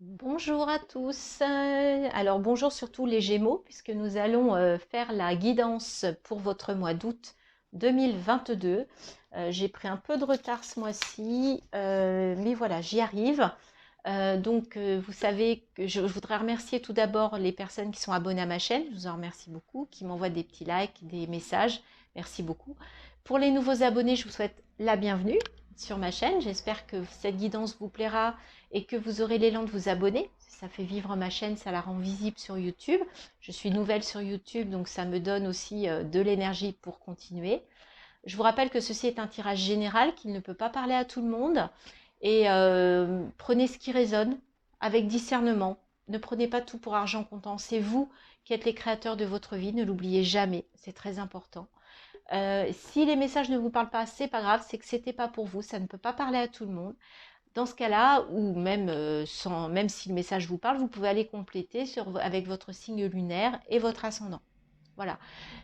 Bonjour à tous. Alors bonjour surtout les Gémeaux, puisque nous allons faire la guidance pour votre mois d'août 2022. J'ai pris un peu de retard ce mois-ci, mais voilà, j'y arrive. Vous savez que je voudrais remercier tout d'abord les personnes qui sont abonnées à ma chaîne. Je vous en remercie beaucoup, qui m'envoient des petits likes, des messages. Merci beaucoup. Pour les nouveaux abonnés, je vous souhaite la bienvenue sur ma chaîne. J'espère que cette guidance vous plaira et que vous aurez l'élan de vous abonner. Ça fait vivre ma chaîne, ça la rend visible sur YouTube. Je suis nouvelle sur YouTube, donc ça me donne aussi de l'énergie pour continuer. Je vous rappelle que ceci est un tirage général, qu'il ne peut pas parler à tout le monde. Et prenez ce qui résonne avec discernement. Ne prenez pas tout pour argent comptant. C'est vous qui êtes les créateurs de votre vie. Ne l'oubliez jamais. C'est très important. Si les messages ne vous parlent pas, c'est pas grave. C'est que c'était pas pour vous. Ça ne peut pas parler à tout le monde. Dans ce cas-là, ou même, même si le message vous parle, vous pouvez aller compléter avec votre signe lunaire et votre ascendant. Voilà.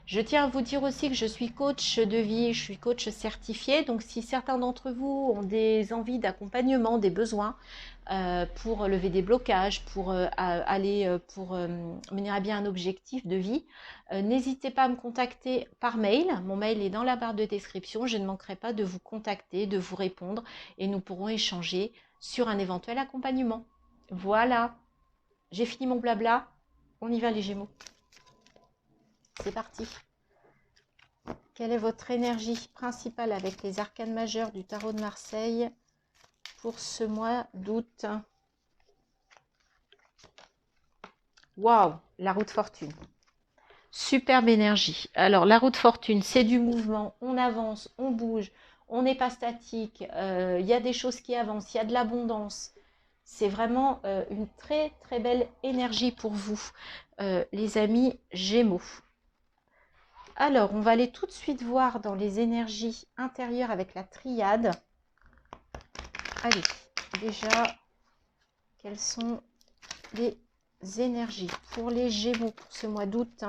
Je tiens à vous dire aussi que je suis coach de vie, je suis coach certifié. Donc, si certains d'entre vous ont des envies d'accompagnement, des besoins pour lever des blocages, pour pour mener à bien un objectif de vie, n'hésitez pas à me contacter par mail. Mon mail est dans la barre de description. Je ne manquerai pas de vous contacter, de vous répondre et nous pourrons échanger sur un éventuel accompagnement. Voilà. J'ai fini mon blabla. On y va les Gémeaux. C'est parti. Quelle est votre énergie principale avec les arcanes majeures du tarot de Marseille pour ce mois d'août? Waouh, la roue de fortune. Superbe énergie. Alors, la roue de fortune, c'est du mouvement. On avance, on bouge, on n'est pas statique. Il y a des choses qui avancent, il y a de l'abondance. C'est vraiment une très, très belle énergie pour vous, les amis Gémeaux. Alors, on va aller tout de suite voir dans les énergies intérieures avec la triade. Allez, déjà, quelles sont les énergies pour les Gémeaux pour ce mois d'août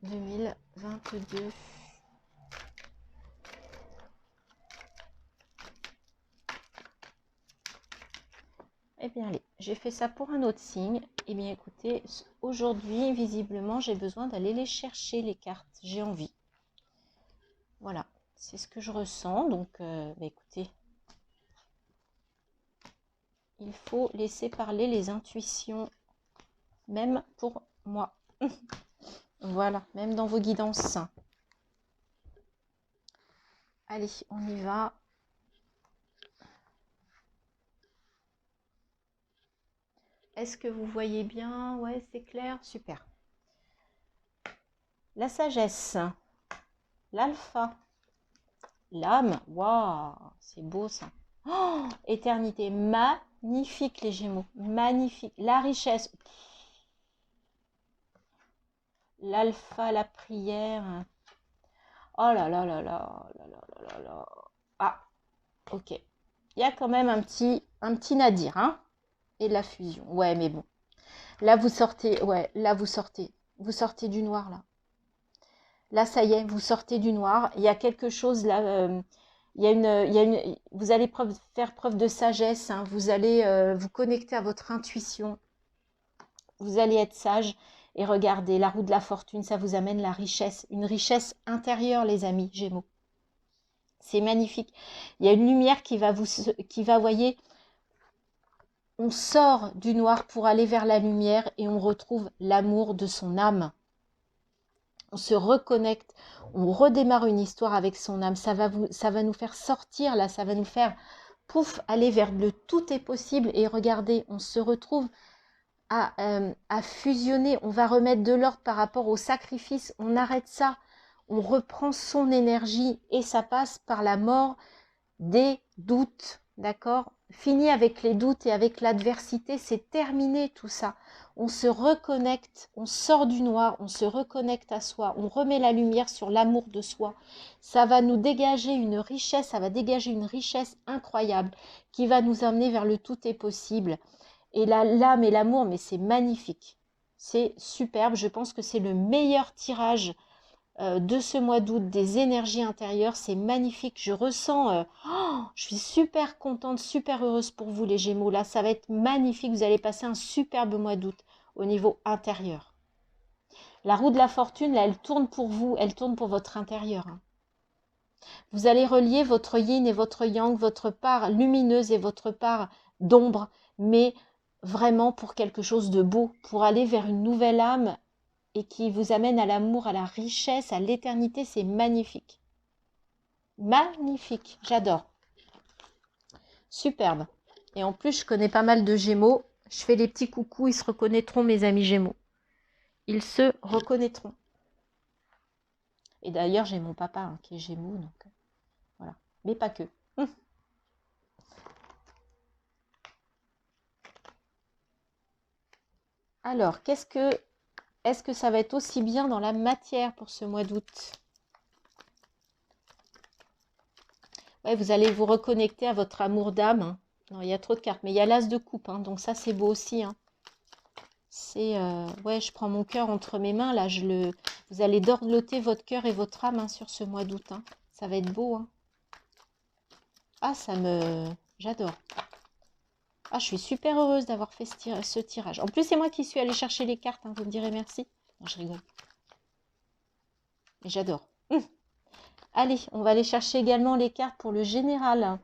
2022? Eh bien, allez, j'ai fait ça pour un autre signe. Eh bien, écoutez, aujourd'hui, visiblement, j'ai besoin d'aller les chercher, les cartes. J'ai envie. Voilà, c'est ce que je ressens. Donc, écoutez, il faut laisser parler les intuitions, même pour moi. Voilà, même dans vos guidances. Allez, on y va. Est-ce que vous voyez bien? Ouais, c'est clair. Super. La sagesse, l'alpha, l'âme. Waouh, c'est beau ça. Oh, éternité, magnifique les Gémeaux. Magnifique. La richesse. L'alpha, la prière. Oh là là là là là là là là là. Ah, ok. Il y a quand même un petit nadir, hein, et de la fusion. Ouais, mais bon. Là, vous sortez, ouais, là, vous sortez. Vous sortez du noir, là. Là, ça y est, vous sortez du noir. Il y a quelque chose là. Vous allez faire preuve de sagesse. Hein, vous allez vous connecter à votre intuition. Vous allez être sage. Et regardez, la roue de la fortune, ça vous amène la richesse. Une richesse intérieure, les amis Gémeaux. C'est magnifique. Il y a une lumière voyez, on sort du noir pour aller vers la lumière et on retrouve l'amour de son âme. On se reconnecte, on redémarre une histoire avec son âme. Ça va nous faire sortir là, ça va nous faire pouf, aller vers le tout est possible. Et regardez, on se retrouve à fusionner. On va remettre de l'ordre par rapport au sacrifice. On arrête ça, on reprend son énergie et ça passe par la mort des doutes, d'accord? Fini avec les doutes et avec l'adversité, c'est terminé tout ça. On se reconnecte, on sort du noir, on se reconnecte à soi, on remet la lumière sur l'amour de soi. Ça va nous dégager une richesse, ça va dégager une richesse incroyable qui va nous amener vers le tout est possible. Et l'âme et l'amour, mais c'est magnifique. C'est superbe, je pense que c'est le meilleur tirage de ce mois d'août, des énergies intérieures. C'est magnifique. Je ressens, je suis super contente, super heureuse pour vous les Gémeaux. Là, ça va être magnifique. Vous allez passer un superbe mois d'août au niveau intérieur. La roue de la fortune, là, elle tourne pour vous, elle tourne pour votre intérieur. Hein. Vous allez relier votre yin et votre yang, votre part lumineuse et votre part d'ombre, mais vraiment pour quelque chose de beau, pour aller vers une nouvelle âme et qui vous amène à l'amour, à la richesse, à l'éternité. C'est magnifique. Magnifique, j'adore. Superbe. Et en plus, je connais pas mal de Gémeaux. Je fais les petits coucous, ils se reconnaîtront, mes amis Gémeaux. Ils se reconnaîtront. Et d'ailleurs, j'ai mon papa hein, qui est Gémeaux, donc voilà. Mais pas que. Alors, est-ce que ça va être aussi bien dans la matière pour ce mois d'août? Ouais, vous allez vous reconnecter à votre amour d'âme. Hein. Non, il y a trop de cartes, mais il y a l'as de coupe, hein, donc ça c'est beau aussi. Hein. C'est, ouais, je prends mon cœur entre mes mains, là, vous allez dorloter votre cœur et votre âme hein, sur ce mois d'août. Hein. Ça va être beau. Hein. Ah, j'adore. Ah, je suis super heureuse d'avoir fait ce tirage. En plus, c'est moi qui suis allée chercher les cartes, hein, vous me direz merci. Non, je rigole. Mais j'adore. Allez, on va aller chercher également les cartes pour le général.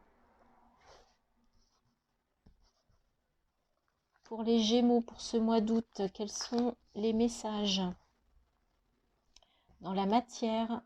Pour les Gémeaux, pour ce mois d'août, quels sont les messages dans la matière?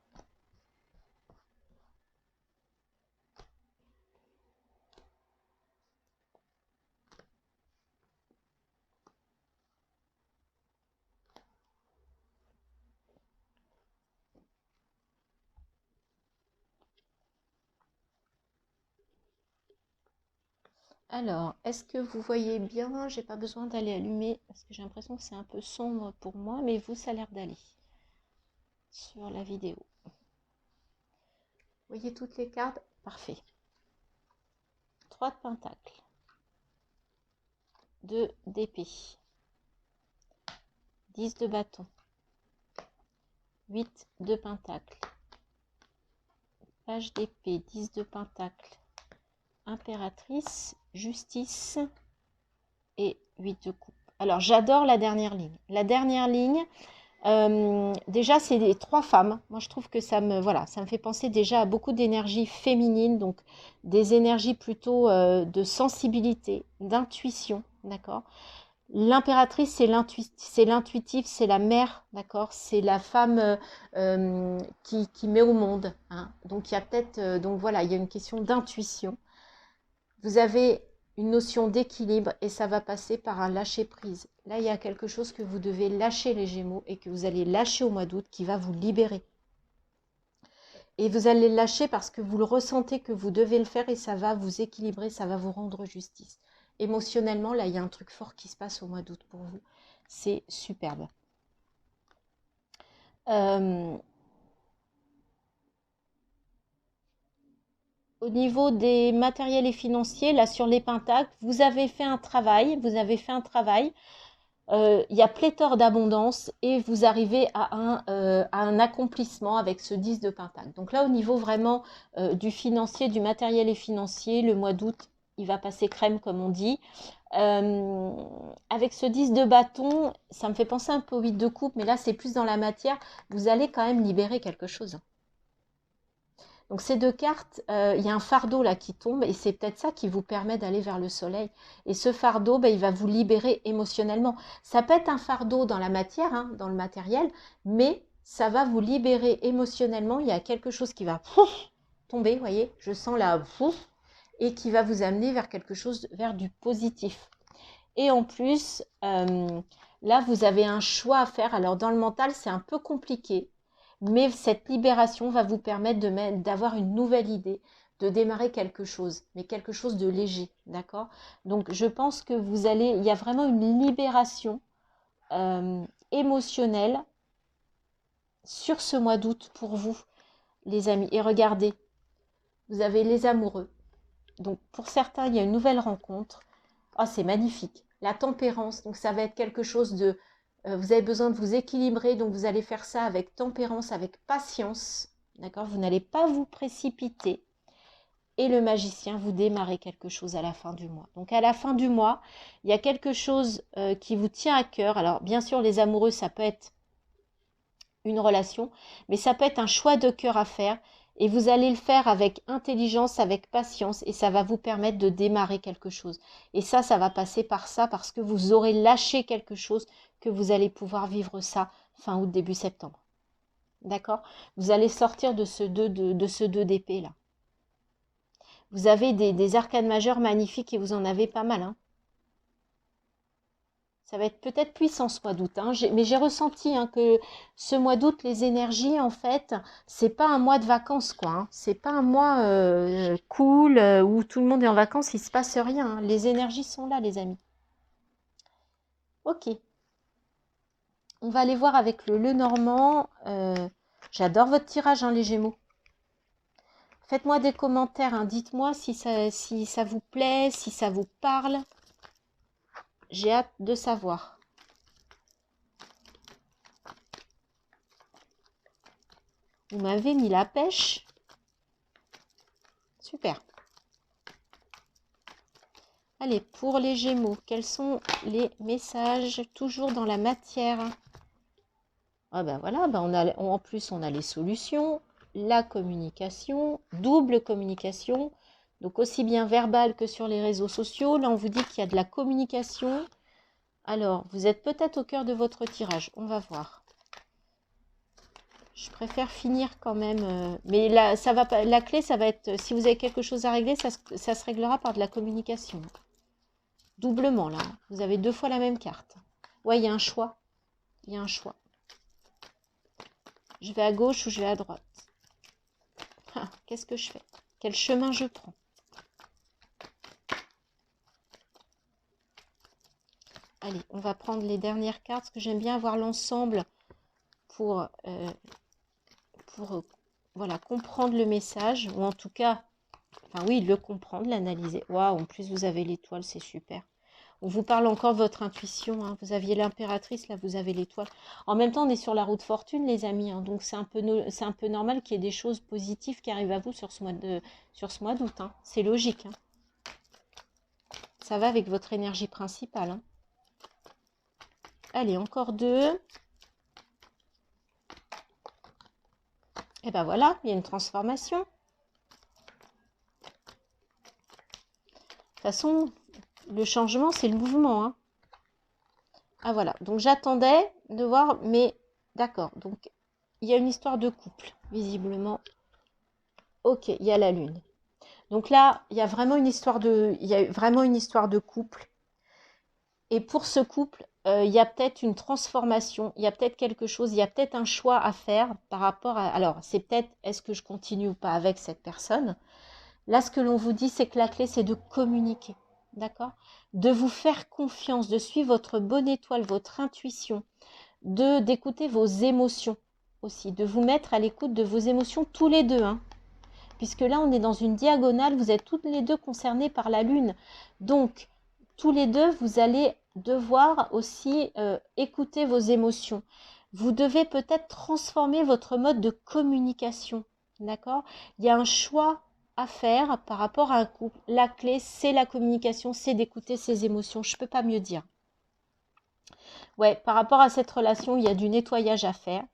Alors, est-ce que vous voyez bien? J'ai pas besoin d'aller allumer parce que j'ai l'impression que c'est un peu sombre pour moi, mais vous, ça a l'air d'aller sur la vidéo. Vous voyez toutes les cartes? Parfait. 3 de pentacle, 2 d'épée, 10 de bâton, 8 de pentacle, page d'épée, 10 de pentacle, impératrice, justice et 8 de coupe. Alors, j'adore la dernière ligne. La dernière ligne, déjà, c'est les 3 femmes. Moi, je trouve que ça me fait penser déjà à beaucoup d'énergie féminine, donc des énergies plutôt de sensibilité, d'intuition, d'accord. L'impératrice, c'est l'intuitif, c'est la mère, d'accord. C'est la femme qui met au monde. Hein. Donc, il y a peut-être, donc voilà, il y a une question d'intuition. Vous avez une notion d'équilibre et ça va passer par un lâcher-prise. Là, il y a quelque chose que vous devez lâcher les Gémeaux et que vous allez lâcher au mois d'août qui va vous libérer. Et vous allez le lâcher parce que vous le ressentez que vous devez le faire et ça va vous équilibrer, ça va vous rendre justice. Émotionnellement, là, il y a un truc fort qui se passe au mois d'août pour vous. C'est superbe. Au niveau des matériels et financiers, là sur les pentacles, vous avez fait un travail, il y a pléthore d'abondance et vous arrivez à un accomplissement avec ce 10 de pentacle. Donc là, au niveau vraiment du financier, du matériel et financier, le mois d'août, il va passer crème comme on dit. Avec ce 10 de bâton, ça me fait penser un peu au 8 de coupe, mais là, c'est plus dans la matière. Vous allez quand même libérer quelque chose. Donc ces 2 cartes, il y a un fardeau là qui tombe et c'est peut-être ça qui vous permet d'aller vers le soleil. Et ce fardeau, il va vous libérer émotionnellement. Ça peut être un fardeau dans la matière, hein, dans le matériel, mais ça va vous libérer émotionnellement. Il y a quelque chose qui va tomber, vous voyez, je sens là, et qui va vous amener vers quelque chose, vers du positif. Et en plus, là, vous avez un choix à faire. Alors dans le mental, c'est un peu compliqué. Mais cette libération va vous permettre d'avoir une nouvelle idée, de démarrer quelque chose, mais quelque chose de léger, d'accord? Donc, je pense que il y a vraiment une libération émotionnelle sur ce mois d'août pour vous, les amis. Et regardez, vous avez les amoureux. Donc, pour certains, il y a une nouvelle rencontre. Oh, c'est magnifique. La tempérance, donc ça va être quelque chose de Vous avez besoin de vous équilibrer, donc vous allez faire ça avec tempérance, avec patience. D'accord? Vous n'allez pas vous précipiter. Et le magicien, vous démarrez quelque chose à la fin du mois. Donc à la fin du mois, il y a quelque chose qui vous tient à cœur. Alors bien sûr, les amoureux, ça peut être une relation, mais ça peut être un choix de cœur à faire. Et vous allez le faire avec intelligence, avec patience, et ça va vous permettre de démarrer quelque chose. Et ça va passer par ça, parce que vous aurez lâché quelque chose, que vous allez pouvoir vivre ça fin août, début septembre. D'accord? Vous allez sortir de ce 2 d'épée là. Vous avez des arcanes majeures magnifiques et vous en avez pas mal. Hein. Ça va être peut-être puissant ce mois d'août. Hein. Mais j'ai ressenti que ce mois d'août, les énergies, en fait, c'est pas un mois de vacances, quoi. Hein. C'est pas un mois cool où tout le monde est en vacances, il se passe rien. Hein. Les énergies sont là, les amis. Ok. On va aller voir avec le Lenormand. J'adore votre tirage, hein, les Gémeaux. Faites-moi des commentaires, hein. Dites-moi si ça vous plaît, si ça vous parle. J'ai hâte de savoir. Vous m'avez mis la pêche. Super. Allez, pour les Gémeaux, quels sont les messages toujours dans la matière? Ah ben voilà, en plus on a les solutions, la communication, double communication, donc aussi bien verbale que sur les réseaux sociaux. Là, on vous dit qu'il y a de la communication. Alors, vous êtes peut-être au cœur de votre tirage, on va voir. Je préfère finir quand même, mais là, ça va pas, la clé, ça va être, si vous avez quelque chose à régler, ça se réglera par de la communication. Doublement, là. Vous avez 2 fois la même carte. Ouais, il y a un choix. Il y a un choix. Je vais à gauche ou je vais à droite? Ah, qu'est-ce que je fais? Quel chemin je prends? Allez, on va prendre les dernières cartes, parce que j'aime bien avoir l'ensemble pour voilà, comprendre le message, ou en tout cas, enfin oui, le comprendre, l'analyser. Waouh, en plus vous avez l'étoile, c'est super. On vous parle encore de votre intuition. Hein. Vous aviez l'impératrice, là vous avez l'étoile. En même temps, on est sur la route fortune, les amis. Hein. Donc c'est un peu normal qu'il y ait des choses positives qui arrivent à vous sur ce mois d'août. Hein. C'est logique. Hein. Ça va avec votre énergie principale. Hein. Allez, encore 2. Et ben voilà, il y a une transformation. De toute façon, le changement, c'est le mouvement. Hein. Ah voilà, donc j'attendais de voir, mais d'accord. Donc, il y a une histoire de couple, visiblement. Ok, il y a la lune. Donc là, il y a vraiment une histoire de couple. Et pour ce couple, il y a peut-être une transformation, il y a peut-être quelque chose, il y a peut-être un choix à faire par rapport à... Alors, c'est peut-être, est-ce que je continue ou pas avec cette personne? Là, ce que l'on vous dit, c'est que la clé, c'est de communiquer, d'accord? De vous faire confiance, de suivre votre bonne étoile, votre intuition, d'écouter vos émotions aussi, de vous mettre à l'écoute de vos émotions tous les deux, hein. Puisque là, on est dans une diagonale, vous êtes toutes les deux concernées par la lune. Donc, tous les deux, vous allez devoir aussi écouter vos émotions. Vous devez peut-être transformer votre mode de communication, d'accord? Il y a un choix à faire par rapport à un couple. La clé, c'est la communication, c'est d'écouter ses émotions. Je ne peux pas mieux dire. Ouais, par rapport à cette relation, il y a du nettoyage à faire.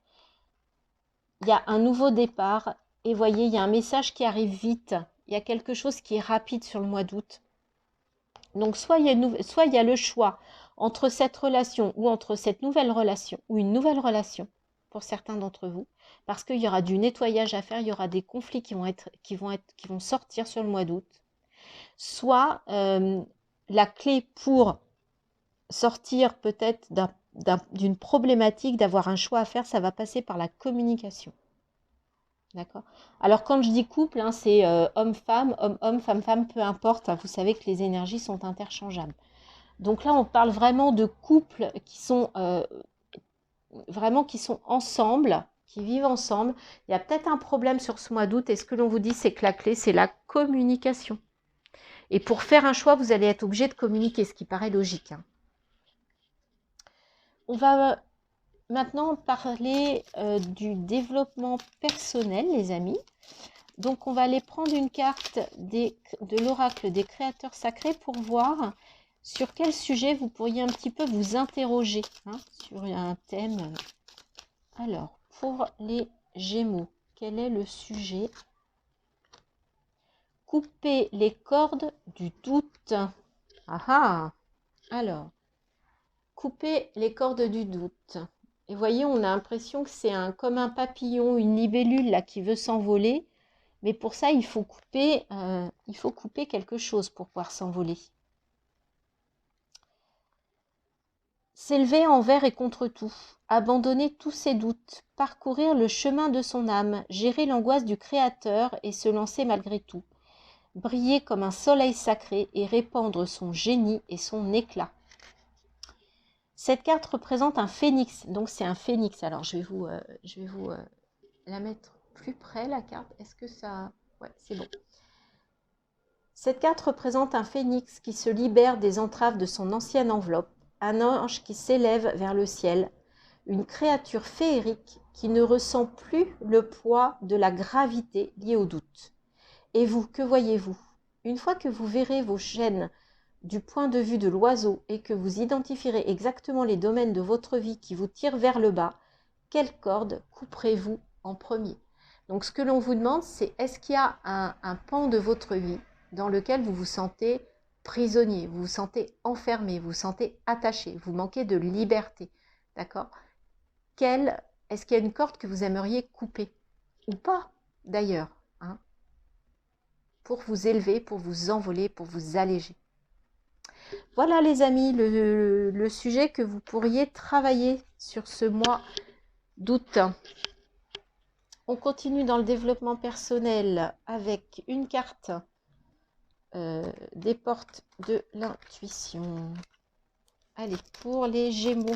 Il y a un nouveau départ. Et voyez, il y a un message qui arrive vite. Il y a quelque chose qui est rapide sur le mois d'août. Donc, soit il y a le choix entre cette relation ou entre cette nouvelle relation ou une nouvelle relation pour certains d'entre vous, parce qu'il y aura du nettoyage à faire, il y aura des conflits qui vont sortir sur le mois d'août. Soit la clé pour sortir peut-être d'une problématique, d'avoir un choix à faire, ça va passer par la communication. D'accord. Alors, quand je dis couple, hein, c'est homme-femme, homme-homme, femme-femme, peu importe. Hein, vous savez que les énergies sont interchangeables. Donc là, on parle vraiment de couples qui sont ensemble, qui vivent ensemble. Il y a peut-être un problème sur ce mois d'août. Et ce que l'on vous dit, c'est que la clé, c'est la communication. Et pour faire un choix, vous allez être obligé de communiquer, ce qui paraît logique. Hein. On va maintenant parler du développement personnel, les amis. Donc, on va aller prendre une carte de l'oracle des créateurs sacrés pour voir sur quel sujet vous pourriez un petit peu vous interroger, hein, sur un thème. Alors, pour les Gémeaux, quel est le sujet? Couper les cordes du doute. Ah ah! Alors, couper les cordes du doute. Et voyez, on a l'impression que c'est comme un papillon, une libellule là qui veut s'envoler. Mais pour ça, il faut couper quelque chose pour pouvoir s'envoler. S'élever envers et contre tout, abandonner tous ses doutes, parcourir le chemin de son âme, gérer l'angoisse du Créateur et se lancer malgré tout, briller comme un soleil sacré et répandre son génie et son éclat. Cette carte représente un phénix, donc c'est un phénix. Alors je vais vous la mettre plus près, la carte. Est-ce que ça... Ouais, c'est bon. Cette carte représente un phénix qui se libère des entraves de son ancienne enveloppe, un ange qui s'élève vers le ciel, une créature féerique qui ne ressent plus le poids de la gravité liée au doute. Et vous, que voyez-vous? Une fois que vous verrez vos chaînes du point de vue de l'oiseau et que vous identifierez exactement les domaines de votre vie qui vous tirent vers le bas, quelle corde couperez-vous en premier? Donc ce que l'on vous demande, c'est est-ce qu'il y a un pan de votre vie dans lequel vous vous sentez prisonnier, vous vous sentez enfermé, vous vous sentez attaché, vous manquez de liberté, d'accord? Est-ce qu'il y a une corde que vous aimeriez couper? Ou pas, d'ailleurs, hein, pour vous élever, pour vous envoler, pour vous alléger. Voilà les amis, le sujet que vous pourriez travailler sur ce mois d'août. On continue dans le développement personnel avec une carte des portes de l'intuition. Allez, pour les Gémeaux.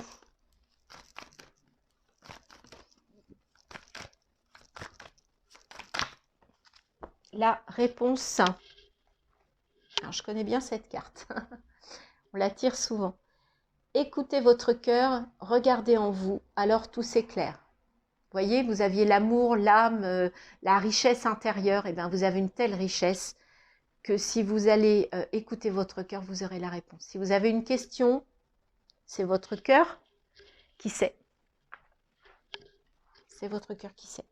La réponse. Alors, je connais bien cette carte. On la tire souvent. Écoutez votre cœur, regardez en vous, alors tout s'éclaire. Vous voyez, vous aviez l'amour, l'âme, la richesse intérieure. Et bien, vous avez une telle richesse que si vous allez écouter votre cœur, vous aurez la réponse. Si vous avez une question, c'est votre cœur qui sait. C'est votre cœur qui sait.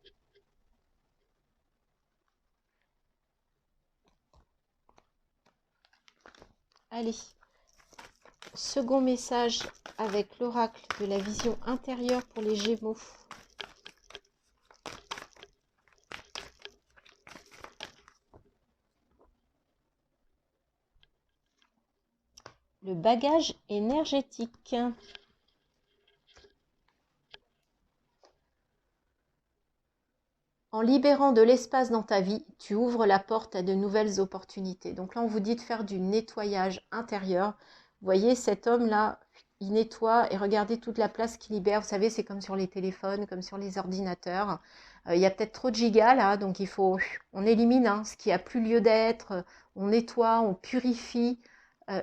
Allez, second message avec l'oracle de la vision intérieure pour les Gémeaux. Le bagage énergétique. En libérant de l'espace dans ta vie, tu ouvres la porte à de nouvelles opportunités. Donc là, on vous dit de faire du nettoyage intérieur. Vous voyez, cet homme-là, il nettoie et regardez toute la place qu'il libère. Vous savez, c'est comme sur les téléphones, comme sur les ordinateurs. Il y a peut-être trop de gigas là, donc on élimine ce qui n'a plus lieu d'être. On nettoie, on purifie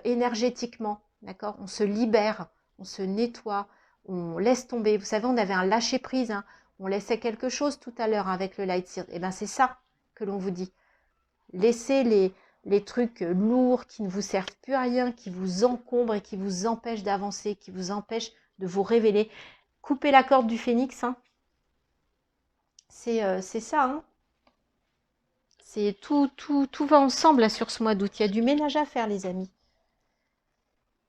énergétiquement. D'accord? On se libère, on se nettoie, on laisse tomber. Vous savez, on avait un lâcher-prise, on laissait quelque chose tout à l'heure avec le light seed. Et bien, c'est ça que l'on vous dit. Laissez les trucs lourds qui ne vous servent plus à rien, qui vous encombrent et qui vous empêchent d'avancer, qui vous empêchent de vous révéler. Coupez la corde du phénix. C'est ça. C'est tout va ensemble là, sur ce mois d'août. Il y a du ménage à faire, les amis.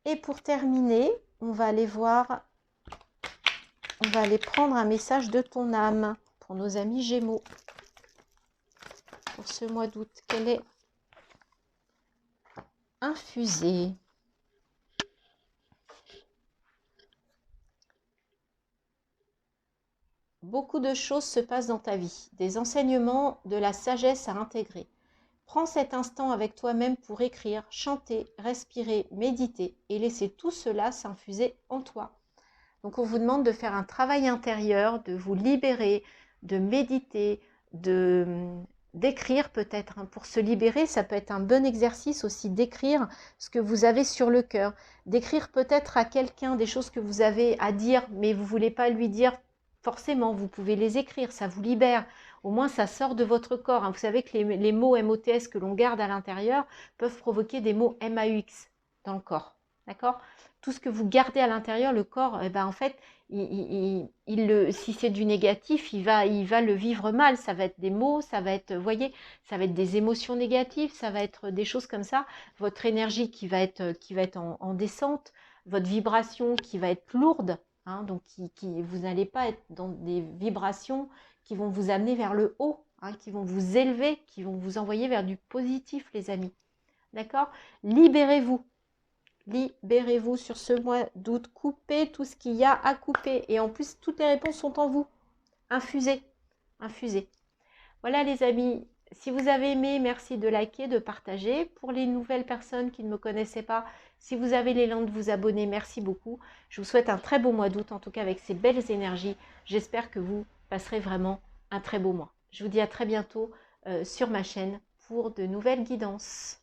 Et pour terminer, on va aller voir... On va aller prendre un message de ton âme pour nos amis Gémeaux. Pour ce mois d'août, quelle est infusée? Beaucoup de choses se passent dans ta vie, des enseignements, de la sagesse à intégrer. Prends cet instant avec toi-même pour écrire, chanter, respirer, méditer et laisser tout cela s'infuser en toi. Donc on vous demande de faire un travail intérieur, de vous libérer, de méditer, de d'écrire peut-être, hein, pour se libérer. Ça peut être un bon exercice aussi d'écrire ce que vous avez sur le cœur. D'écrire peut-être à quelqu'un des choses que vous avez à dire, mais vous ne voulez pas lui dire forcément. Vous pouvez les écrire, ça vous libère. Au moins, ça sort de votre corps, hein. Vous savez que les mots MOTS que l'on garde à l'intérieur peuvent provoquer des mots MAUX dans le corps. D'accord? Tout ce que vous gardez à l'intérieur, le corps, eh ben, en fait, si c'est du négatif, il va le vivre mal. Ça va être des mots, ça va être, vous voyez, ça va être des émotions négatives, ça va être des choses comme ça. Votre énergie qui va être en descente, votre vibration qui va être lourde, hein, donc vous n'allez pas être dans des vibrations qui vont vous amener vers le haut, hein, qui vont vous élever, qui vont vous envoyer vers du positif, les amis. D'accord? Libérez-vous. Libérez-vous sur ce mois d'août. Coupez tout ce qu'il y a à couper. Et en plus, toutes les réponses sont en vous. Infusez. Infusez. Voilà les amis. Si vous avez aimé, merci de liker, de partager. Pour les nouvelles personnes qui ne me connaissaient pas, si vous avez l'élan de vous abonner, merci beaucoup. Je vous souhaite un très beau mois d'août, en tout cas avec ces belles énergies. J'espère que vous passerez vraiment un très beau mois. Je vous dis à très bientôt sur ma chaîne pour de nouvelles guidances.